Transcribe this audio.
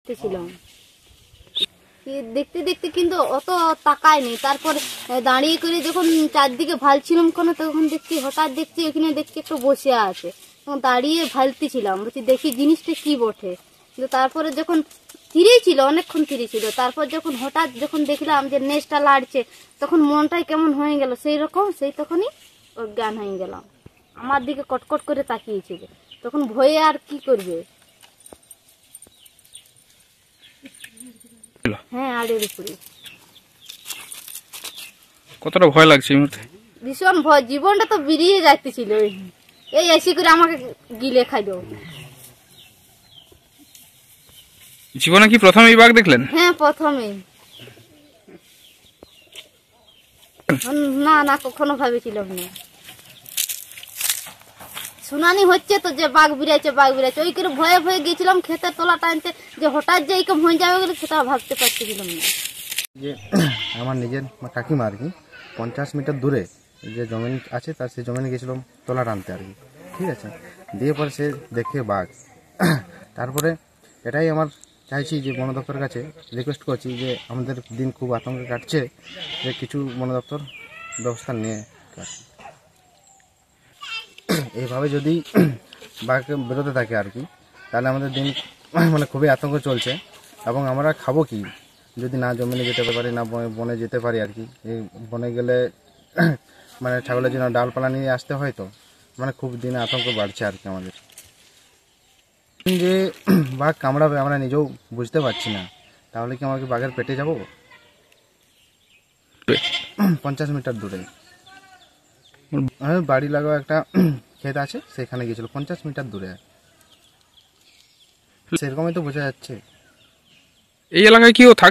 দেখতেছিলাম, দেখতে দেখতে কিন্তু অত তাকায়নি। তারপর দাঁড়িয়ে করে যখন চারদিকে ভালছিলাম কোনো, তখন দেখছি হঠাৎ দেখছি ওখানে দেখছি একটু বসে আছে। তখন দাঁড়িয়ে ভালতেছিলাম, বলছি দেখি জিনিসটা কি বটে। কিন্তু তারপরে যখন স্থিরই ছিল, অনেকক্ষণ স্থিরই ছিল, তারপর যখন হঠাৎ যখন দেখলাম যে নেজটা লাড়ছে, তখন মনটাই কেমন হয়ে গেল সেই রকম। সেই তখনই অজ্ঞান হয়ে গেলাম। আমার দিকে কটকট করে তাকিয়েছিল, তখন ভয়ে আর কি করবে। হ্যাঁ, আড়ের উপরে। কতটা ভয় লাগছে এই মুহূর্তে? ভীষণ ভয়, জীবনটা তো বেরিয়ে যাইতেছিল। এই এসে করে আমাকে গিলে খাইল। জীবনে কি প্রথম এই বাঘ দেখলেন? হ্যাঁ, প্রথমে। না না, কখনো ভাবেছিলাম না। শুনানি হচ্ছে তো যে বাঘ বিরাইছে বাঘ বিরাইছে, ওই করে ভয়ে ভয়ে গেছিলাম ক্ষেতের তলা টানতে, যে হঠাৎ যে এইরকম হয়ে যাবে বলে সেটা ভাবতে পারছিলাম না। যে আমার নিজের কাকিমা আর কি 50 মিটার দূরে যে জমিন আছে, তার সেই জমিনে গেছিলাম তলা টানতে আর কি, ঠিক আছে। দিয়ে পরে সে দেখে বাঘ। তারপরে এটাই আমার চাইছি যে বন দপ্তরের কাছে রিকোয়েস্ট করছি যে আমাদের দিন খুব আতঙ্কে কাটছে, যে কিছু বন দপ্তর ব্যবস্থা নিয়ে এইভাবে যদি বাঘ বেরোতে থাকে আর কি, তাহলে আমাদের দিন খুবই আতঙ্ক চলছে। এবং আমরা খাবো কি যদি না জমিনে যেতে পারি, না বনে যেতে পারি আর কি। এই বনে গেলে ছাগলের জন্য ডালপালা নিয়ে আসতে হয়, তো খুব দিনে আতঙ্ক বাড়ছে আর কি আমাদের। যে বাঘ কামড়াবে আমরা নিজেও বুঝতে পারছি না, তাহলে কি আমাকে বাঘের পেটে যাব? 50 মিটার দূরে বাড়ি লাগা একটা ক্ষেত আছে, সেখানে গেছিল 50 মিটার দূরে। সেরকমই তো বোঝা যাচ্ছে। এই এলাকায় কি ও থাকে?